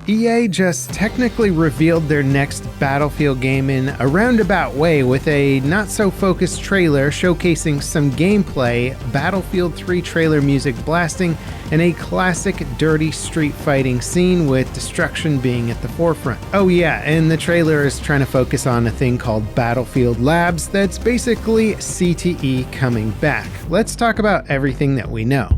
EA just technically revealed their next Battlefield game in a roundabout way with a not-so-focused trailer showcasing some gameplay, Battlefield 3 trailer music blasting, and a classic dirty street fighting scene with destruction being at the forefront. Oh yeah, and the trailer is trying to focus on a thing called Battlefield Labs that's basically CTE coming back. Let's talk about everything that we know.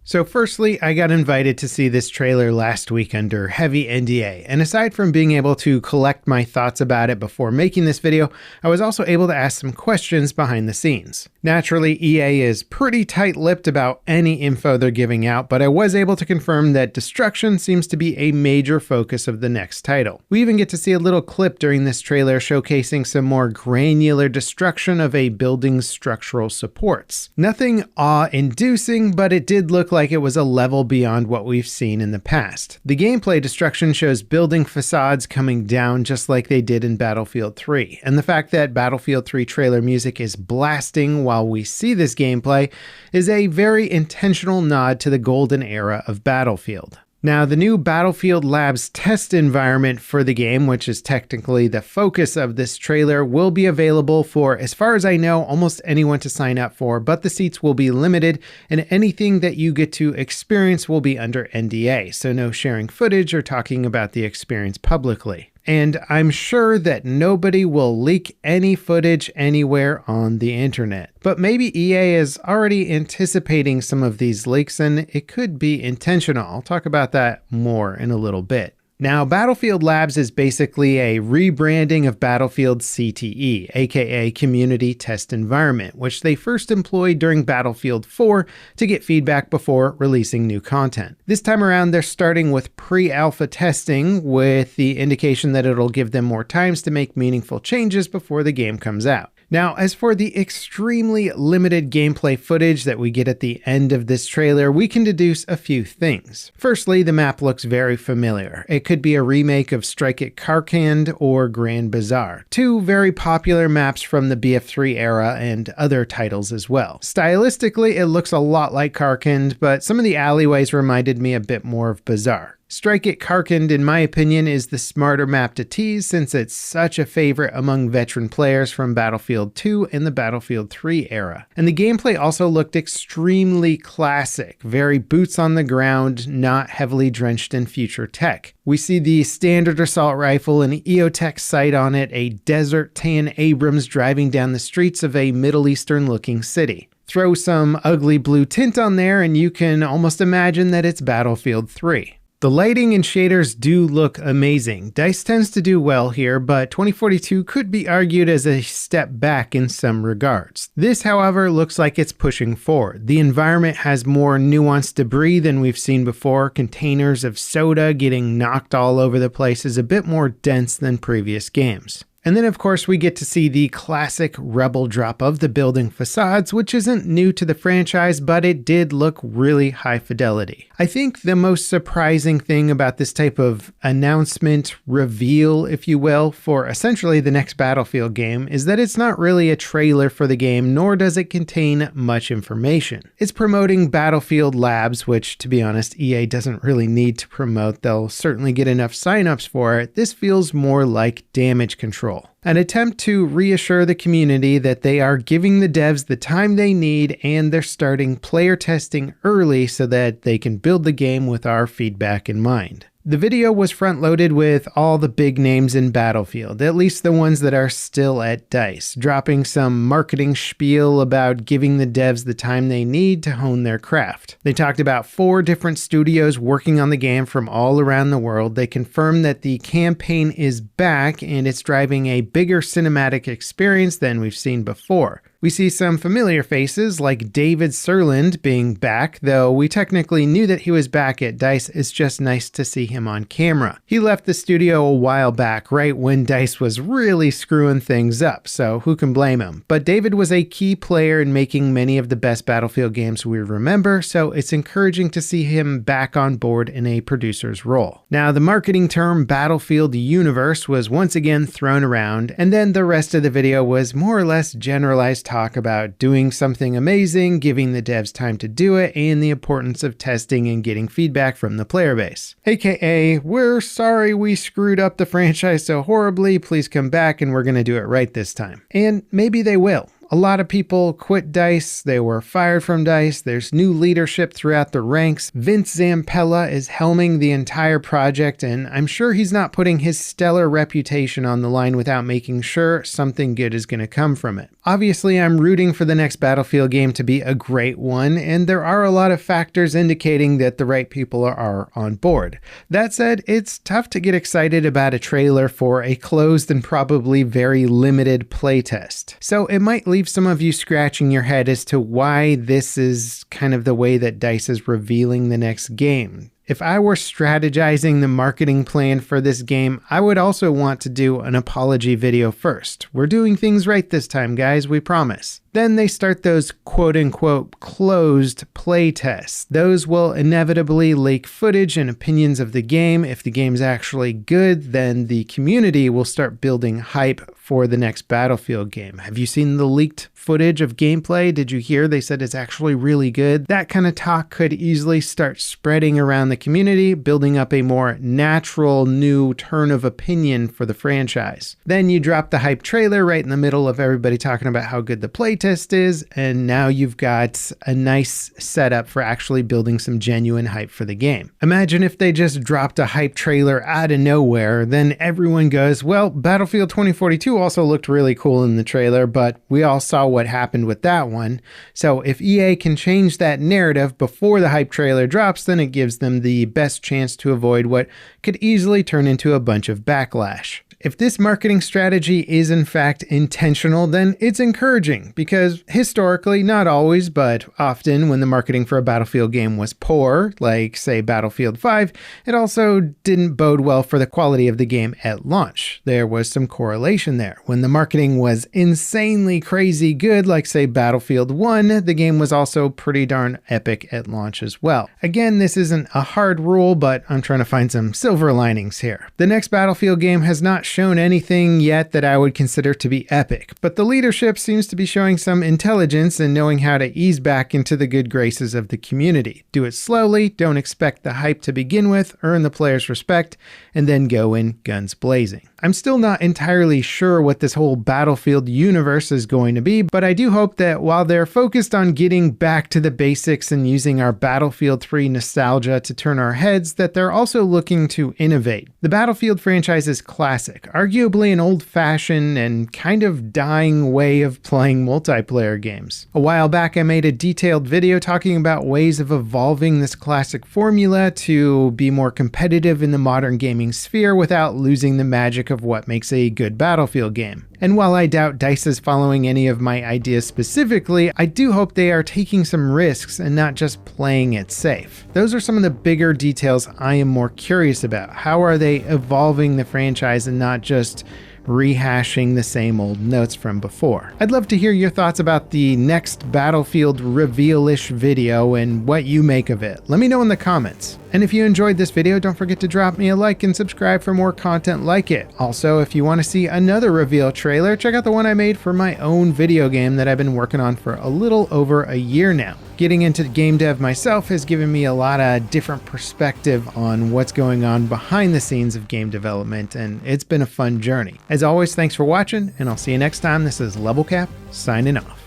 So firstly, I got invited to see this trailer last week under heavy NDA, and aside from being able to collect my thoughts about it before making this video, I was also able to ask some questions behind the scenes. Naturally, EA is pretty tight-lipped about any info they're giving out, but I was able to confirm that destruction seems to be a major focus of the next title. We even get to see a little clip during this trailer showcasing some more granular destruction of a building's structural supports. Nothing awe-inducing, but it did look like it was a level beyond what we've seen in the past. The gameplay destruction shows building facades coming down just like they did in Battlefield 3, and the fact that Battlefield 3 trailer music is blasting while we see this gameplay is a very intentional nod to the golden era of Battlefield. Now, the new Battlefield Labs test environment for the game, which is technically the focus of this trailer, will be available for, as far as I know, almost anyone to sign up for, but the seats will be limited, and anything that you get to experience will be under NDA, so no sharing footage or talking about the experience publicly. And I'm sure that nobody will leak any footage anywhere on the internet. But maybe EA is already anticipating some of these leaks, and it could be intentional. I'll talk about that more in a little bit. Now, Battlefield Labs is basically a rebranding of Battlefield CTE, aka Community Test Environment, which they first employed during Battlefield 4 to get feedback before releasing new content. This time around, they're starting with pre-alpha testing with the indication that it'll give them more times to make meaningful changes before the game comes out. Now, as for the extremely limited gameplay footage that we get at the end of this trailer, we can deduce a few things. Firstly, the map looks very familiar. It could be a remake of Strike at Karkand or Grand Bazaar, two very popular maps from the BF3 era and other titles as well. Stylistically, it looks a lot like Karkand, but some of the alleyways reminded me a bit more of Bazaar. Strike at Karkand, in my opinion, is the smarter map to tease since it's such a favorite among veteran players from Battlefield 2 and the Battlefield 3 era. And the gameplay also looked extremely classic, very boots on the ground, not heavily drenched in future tech. We see the standard assault rifle and EOTech sight on it, a desert tan Abrams driving down the streets of a Middle Eastern looking city. Throw some ugly blue tint on there and you can almost imagine that it's Battlefield 3. The lighting and shaders do look amazing. DICE tends to do well here, but 2042 could be argued as a step back in some regards. This, however, looks like it's pushing forward. The environment has more nuanced debris than we've seen before. Containers of soda getting knocked all over the place is a bit more dense than previous games. And then, of course, we get to see the classic rebel drop of the building facades, which isn't new to the franchise, but it did look really high fidelity. I think the most surprising thing about this type of announcement, reveal, if you will, for essentially the next Battlefield game is that it's not really a trailer for the game, nor does it contain much information. It's promoting Battlefield Labs, which, to be honest, EA doesn't really need to promote. They'll certainly get enough signups for it. This feels more like damage control. An attempt to reassure the community that they are giving the devs the time they need and they're starting player testing early so that they can build the game with our feedback in mind. The video was front-loaded with all the big names in Battlefield, at least the ones that are still at DICE, dropping some marketing spiel about giving the devs the time they need to hone their craft. They talked about 4 different studios working on the game from all around the world. They confirmed that the campaign is back and it's driving a bigger cinematic experience than we've seen before. We see some familiar faces like David Sirland being back, though we technically knew that he was back at DICE. It's just nice to see him on camera. He left the studio a while back, right when DICE was really screwing things up, so who can blame him? But David was a key player in making many of the best Battlefield games we remember, so it's encouraging to see him back on board in a producer's role. Now, the marketing term Battlefield Universe was once again thrown around, and then the rest of the video was more or less generalized talk about doing something amazing, giving the devs time to do it, and the importance of testing and getting feedback from the player base. AKA, we're sorry we screwed up the franchise so horribly, please come back and we're going to do it right this time. And maybe they will. A lot of people quit DICE, they were fired from DICE, there's new leadership throughout the ranks. Vince Zampella is helming the entire project, and I'm sure he's not putting his stellar reputation on the line without making sure something good is going to come from it. Obviously, I'm rooting for the next Battlefield game to be a great one, and there are a lot of factors indicating that the right people are on board. That said, it's tough to get excited about a trailer for a closed and probably very limited playtest. So it might leave some of you scratching your head as to why this is kind of the way that DICE is revealing the next game. If I were strategizing the marketing plan for this game, I would also want to do an apology video first. We're doing things right this time, guys, we promise. Then they start those quote-unquote closed playtests. Those will inevitably leak footage and opinions of the game. If the game's actually good, then the community will start building hype for the next Battlefield game. Have you seen the leaked footage of gameplay? Did you hear they said it's actually really good? That kind of talk could easily start spreading around the community, building up a more natural new turn of opinion for the franchise. Then you drop the hype trailer right in the middle of everybody talking about how good the playtest is, and now you've got a nice setup for actually building some genuine hype for the game. Imagine if they just dropped a hype trailer out of nowhere, then everyone goes, well, Battlefield 2042 also looked really cool in the trailer, but we all saw what happened with that one. So if EA can change that narrative before the hype trailer drops, then it gives them the best chance to avoid what could easily turn into a bunch of backlash. If this marketing strategy is in fact intentional, then it's encouraging because historically, not always, but often when the marketing for a Battlefield game was poor, like say Battlefield 5, it also didn't bode well for the quality of the game at launch. There was some correlation there. When the marketing was insanely crazy good, like say Battlefield 1, the game was also pretty darn epic at launch as well. Again, this isn't a hard rule, but I'm trying to find some silver linings here. The next Battlefield game has not shown anything yet that I would consider to be epic, but the leadership seems to be showing some intelligence and knowing how to ease back into the good graces of the community. Do it slowly, don't expect the hype to begin with, earn the players' respect, and then go in guns blazing. I'm still not entirely sure what this whole Battlefield universe is going to be, but I do hope that while they're focused on getting back to the basics and using our Battlefield 3 nostalgia to turn our heads, that they're also looking to innovate. The Battlefield franchise is classic, arguably an old-fashioned and kind of dying way of playing multiplayer games. A while back I made a detailed video talking about ways of evolving this classic formula to be more competitive in the modern gaming sphere without losing the magic of what makes a good Battlefield game. And while I doubt DICE is following any of my ideas specifically, I do hope they are taking some risks and not just playing it safe. Those are some of the bigger details I am more curious about. How are they evolving the franchise and not just rehashing the same old notes from before? I'd love to hear your thoughts about the next Battlefield reveal-ish video and what you make of it. Let me know in the comments. And if you enjoyed this video, don't forget to drop me a like and subscribe for more content like it. Also, if you want to see another reveal trailer, check out the one I made for my own video game that I've been working on for a little over a year now. Getting into game dev myself has given me a lot of different perspective on what's going on behind the scenes of game development, and it's been a fun journey. As always, thanks for watching, and I'll see you next time. This is Level Cap, signing off.